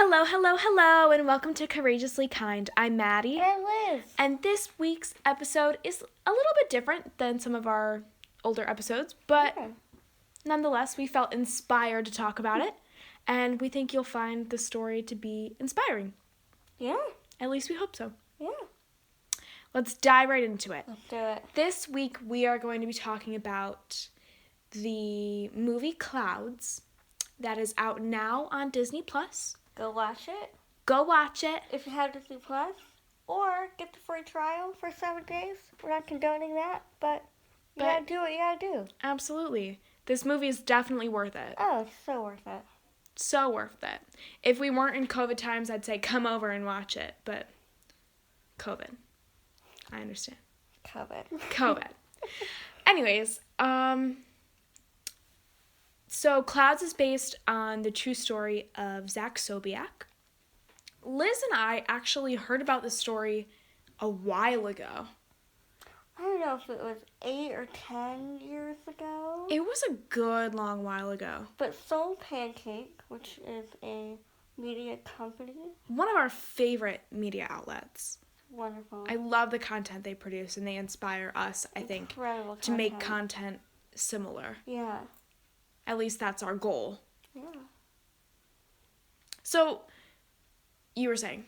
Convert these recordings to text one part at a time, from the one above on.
Hello, hello, hello, and welcome to Courageously Kind. I'm Maddie. And Liz. And this week's episode is a little bit different than some of our older episodes, but nonetheless, we felt inspired to talk about it, and we think you'll find the story to be inspiring. Yeah. At least we hope so. Yeah. Let's dive right into it. Let's do it. This week, we are going to be talking about the movie Clouds that is out now on Disney+. Go watch it Go watch it. if you have Disney Plus, or get the free trial for 7 days. We're not condoning that, but you gotta do what you gotta do. Absolutely. This movie is definitely worth it. Oh, it's so worth it. So worth it. If we weren't in COVID times, I'd say come over and watch it, but COVID. I understand. COVID. Anyways, so Clouds is based on the true story of Zach Sobiech. Liz and I actually heard about this story a while ago. I don't know if it was 8 or 10 years ago. It was a good long while ago. But Soul Pancake, which is a media company. One of our favorite media outlets. Wonderful. I love the content they produce, and they inspire us, I think, Incredible to make content similar. Yeah. At least that's our goal. Yeah. So, you were saying,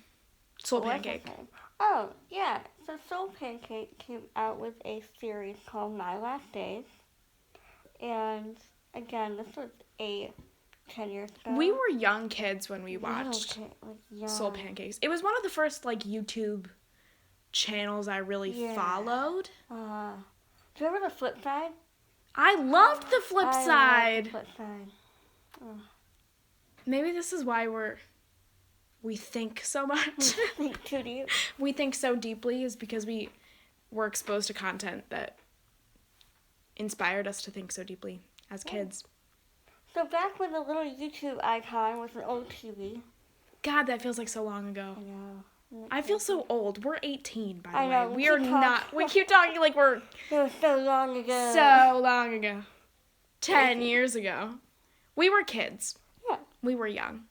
Soul What was I Pancake. saying? Oh, yeah. So Soul Pancake came out with a series called My Last Days. And, again, this was 10 years ago. We were young kids when we watched young. Soul Pancakes. It was one of the first, YouTube channels I really followed. Do you remember the Flip Side? I loved the Flip Side. The Flip Side. Oh. Maybe this is why we think so much. Think too deep. We think so deeply is because we were exposed to content that inspired us to think so deeply as kids. So back when the little YouTube icon was an old TV. God, that feels like so long ago. I know. I feel so old. We're 18, by the I know, way. we We are keep not. We keep talking like we're It was so long ago. so long ago. 10 years ago. We were kids. Yeah. We were young.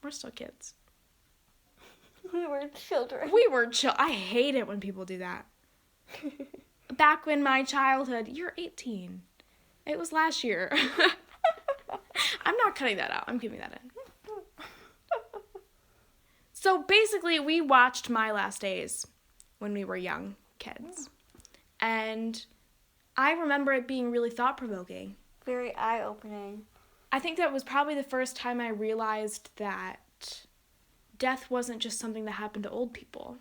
We're still kids. We were children. We were I hate it when people do that. Back when my childhood, you're 18. It was last year. I'm not cutting that out. I'm keeping that in. So basically, we watched My Last Days when we were young kids. And I remember it being really thought-provoking. Very eye-opening. I think that was probably the first time I realized that death wasn't just something that happened to old people.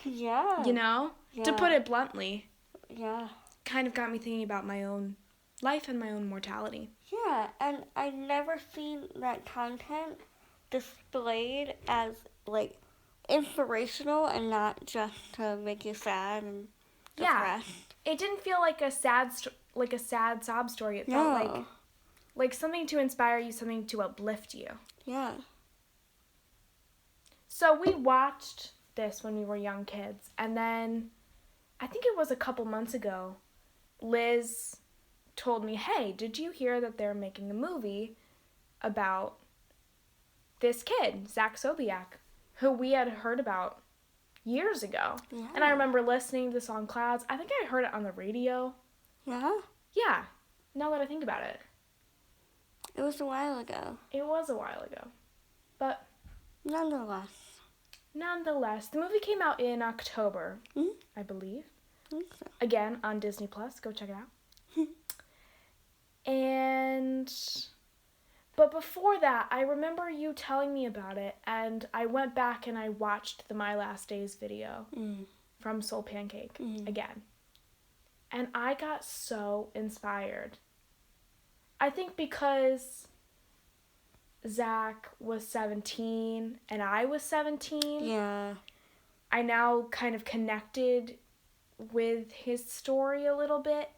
Yeah. You know? Yeah. To put it bluntly. Yeah. Kind of got me thinking about my own life and my own mortality. Yeah, and I've never seen that content displayed as, inspirational and not just to make you sad and depressed. It didn't feel like a sad sob story. It felt like something to inspire you, something to uplift you. Yeah. So we watched this when we were young kids, and then I think it was a couple months ago, Liz told me, hey, did you hear that they're making a movie about this kid, Zach Sobiech, who we had heard about years ago? Yeah. And I remember listening to the song Clouds. I think I heard it on the radio. Yeah? Yeah, now that I think about it. It was a while ago. It was a while ago. But Nonetheless, the movie came out in October, I believe. I think so. Again, on Disney+. Go check it out. But before that, I remember you telling me about it, and I went back and I watched the My Last Days video from Soul Pancake again. And I got so inspired. I think because Zach was 17 and I was 17. Yeah. I now kind of connected with his story a little bit.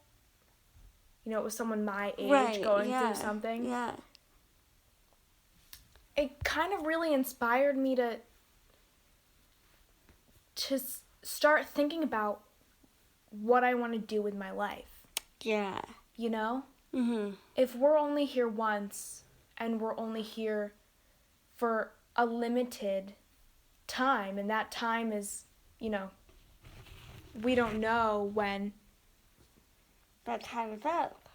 You know, it was someone my age going through something. Yeah. It kind of really inspired me to start thinking about what I want to do with my life. Yeah. You know? Mm-hmm. If we're only here once and we're only here for a limited time, and that time is, we don't know when that time is up.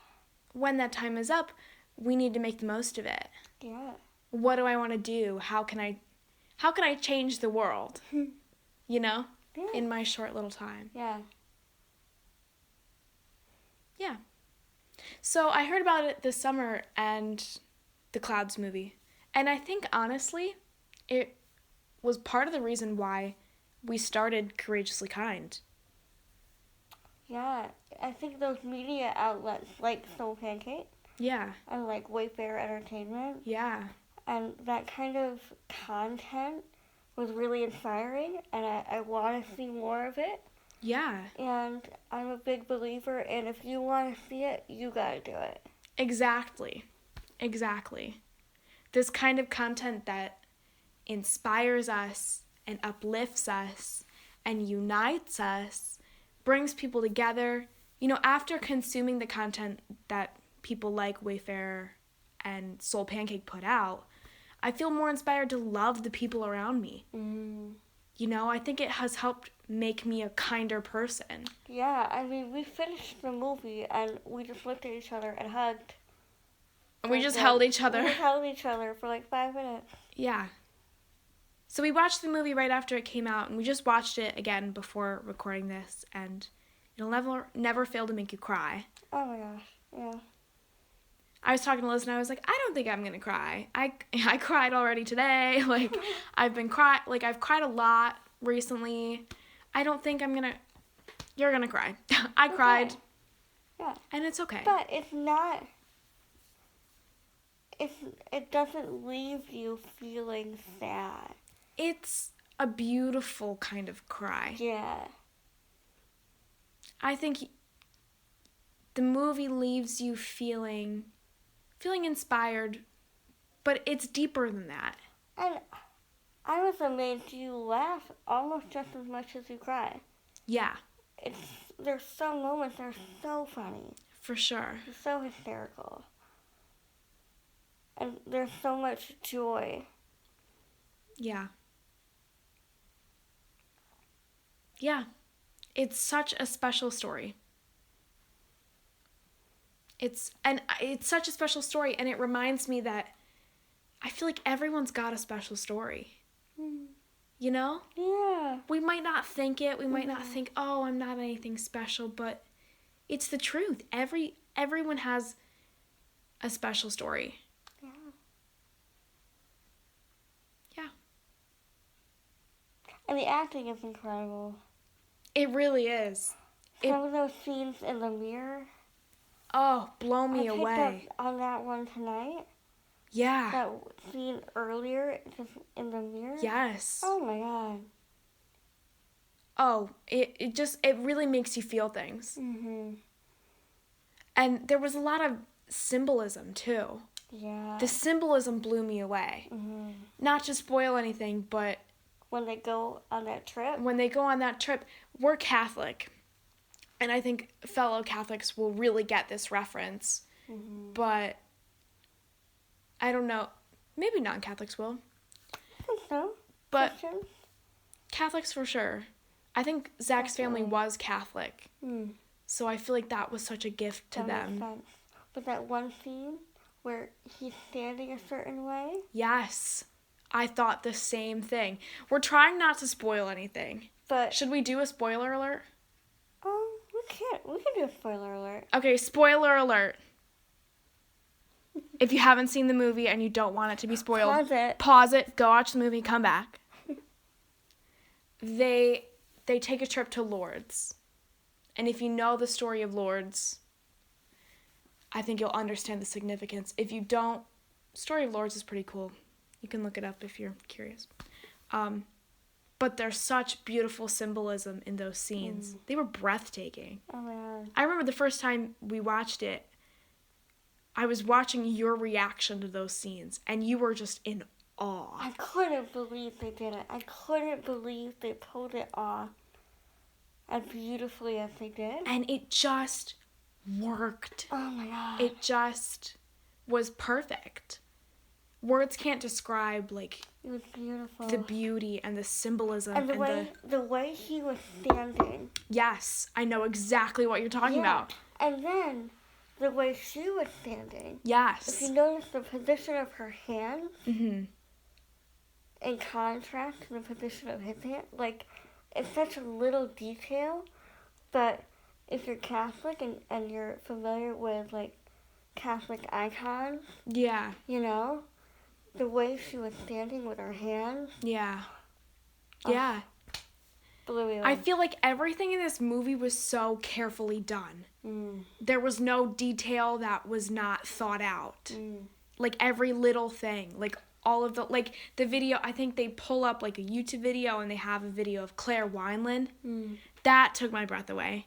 When that time is up, we need to make the most of it. Yeah. What do I want to do? How can I change the world? Yeah. In my short little time. Yeah. Yeah. So I heard about it this summer and the Clouds movie. And I think, honestly, it was part of the reason why we started Courageously Kind. Yeah. I think those media outlets like Soul Pancake. Yeah. And like Wayfair Entertainment. Yeah. And that kind of content was really inspiring, and I want to see more of it. Yeah. And I'm a big believer in if you want to see it, you gotta do it. Exactly. This kind of content that inspires us and uplifts us and unites us, brings people together. After consuming the content that people like Wayfair and Soul Pancake put out, I feel more inspired to love the people around me. I think it has helped make me a kinder person. Yeah, I mean, we finished the movie and we just looked at each other and hugged. We just held each other. We held each other for like 5 minutes. Yeah. So we watched the movie right after it came out, and we just watched it again before recording this, and it'll never fail to make you cry. Oh my gosh, yeah. I was talking to Liz, and I was like, I don't think I'm gonna cry. I cried already today. I've cried a lot recently. I don't think I'm gonna. You're gonna cry. I cried. Yeah. And it's okay. But it's not. It doesn't leave you feeling sad. It's a beautiful kind of cry. Yeah. I think the movie leaves you feeling inspired, but it's deeper than that. And I was amazed you laugh almost just as much as you cry. Yeah. There's some moments that are so funny. For sure. So hysterical. And there's so much joy. Yeah. Yeah. It's such a special story. It's such a special story, and it reminds me that I feel like everyone's got a special story. Yeah. We might not think it. We might not think, oh, I'm not anything special, but it's the truth. Everyone has a special story. Yeah. Yeah. And the acting is incredible. It really is. Some of those scenes in the mirror. Oh, blow me away. I picked up on that one tonight. Yeah. That scene earlier, just in the mirror. Yes. Oh my god. Oh, it really makes you feel things. And there was a lot of symbolism too. Yeah. The symbolism blew me away. Not to spoil anything, but when they go on that trip. We're Catholic. And I think fellow Catholics will really get this reference. But I don't know. Maybe non-Catholics will. I think so. But Christians? Catholics for sure. I think Zach's family was Catholic. So I feel like that was such a gift to them. Makes sense. But that one scene where he's standing a certain way? Yes. I thought the same thing. We're trying not to spoil anything. But should we do a spoiler alert? We can do a spoiler alert. Okay, spoiler alert. If you haven't seen the movie and you don't want it to be spoiled, pause it, go watch the movie, come back. They take a trip to Lourdes. And if you know the story of Lourdes, I think you'll understand the significance. If you don't, story of Lourdes is pretty cool. You can look it up if you're curious. But there's such beautiful symbolism in those scenes. They were breathtaking. Oh my god. I remember the first time we watched it, I was watching your reaction to those scenes, and you were just in awe. I couldn't believe they did it. I couldn't believe they pulled it off as beautifully as they did. And it just worked. Oh my god. It just was perfect. Words can't describe, It was beautiful. The beauty and the symbolism and the way he was standing. Yes, I know exactly what you're talking about. And then the way she was standing. Yes. If you notice the position of her hands Mm-hmm. in contrast to the position of his hand, like, it's such a little detail, but if you're Catholic and you're familiar with, like, Catholic icons, Yeah. you know, the way she was standing with her hands. Yeah. Yeah. Blew me away. I feel like everything in this movie was so carefully done. There was no detail that was not thought out. Like every little thing, like all of the video, I think they pull up like a YouTube video and they have a video of Claire Wineland. That took my breath away.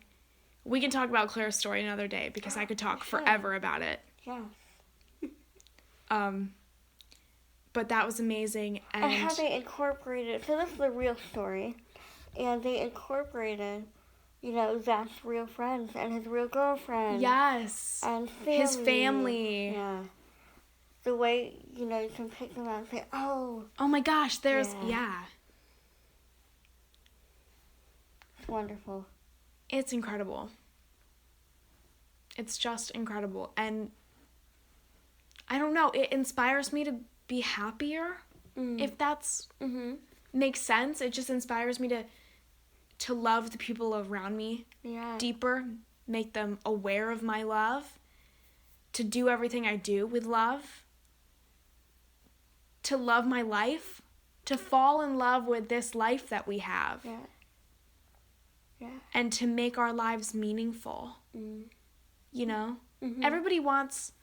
We can talk about Claire's story another day because I could talk forever about it. Yeah. But that was amazing. And how they incorporated, so this is the real story, and they incorporated, you know, Zach's real friends and his real girlfriend. Yes. And family. His family. Yeah. The way, you know, you can pick them out and say, oh. Oh my gosh, there's, yeah. It's wonderful. It's incredible. It's just incredible. And I don't know, it inspires me to be happier, if that's makes sense. It just inspires me to love the people around me deeper, make them aware of my love, to do everything I do with love, to love my life, to fall in love with this life that we have. And to make our lives meaningful. You know? Everybody wants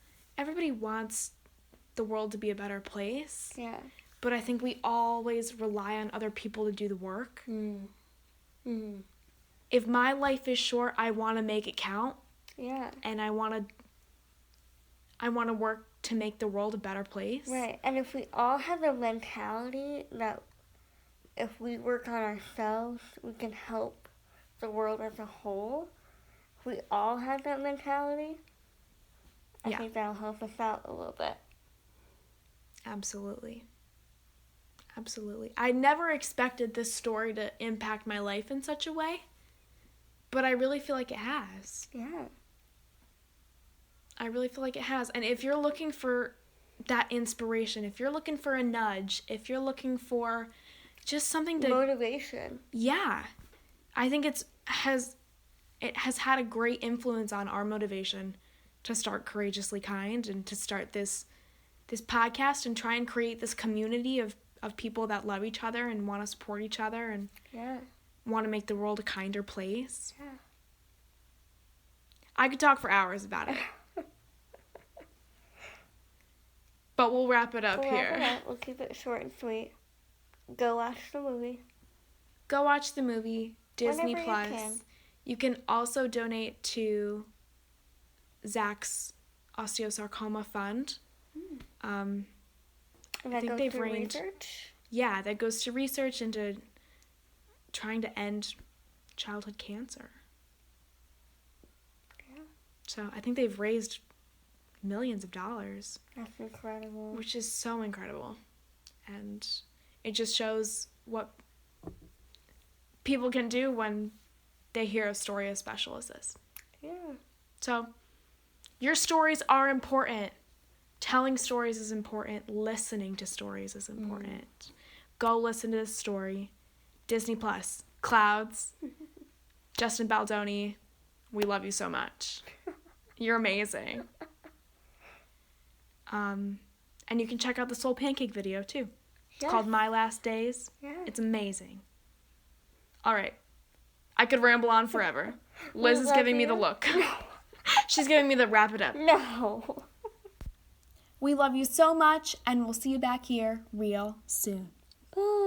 the world to be a better place. Yeah. But I think we always rely on other people to do the work. If my life is short, I want to make it count. Yeah. And I want to work to make the world a better place. Right. And if we all have the mentality that if we work on ourselves, we can help the world as a whole. If we all have that mentality, I think that'll help us out a little bit. Absolutely. Absolutely. I never expected this story to impact my life in such a way, but I really feel like it has. Yeah. I really feel like it has. And if you're looking for that inspiration, if you're looking for a nudge, if you're looking for just something to... motivation. Yeah. I think it has had a great influence on our motivation to start Courageously Kind and to start this podcast and try and create this community of people that love each other and want to support each other and want to make the world a kinder place. Yeah. I could talk for hours about it. But we'll wrap it up here. We'll keep it short and sweet. Go watch the movie. Go watch the movie, Disney Whenever Plus. You can also donate to Zach's osteosarcoma fund. And I think they've raised research? Yeah, that goes to research into trying to end childhood cancer. Yeah. So I think they've raised millions of dollars. That's incredible. Which is so incredible. And it just shows what people can do when they hear a story as special as this. Yeah. So, your stories are important. Telling stories is important. Listening to stories is important. Go listen to this story. Disney Plus. Clouds. Justin Baldoni. We love you so much. You're amazing. And you can check out the Soul Pancake video too. It's called My Last Days. Yeah. It's amazing. All right. I could ramble on forever. Liz is giving me the look. She's giving me the wrap it up. No. We love you so much, and we'll see you back here real soon. Bye.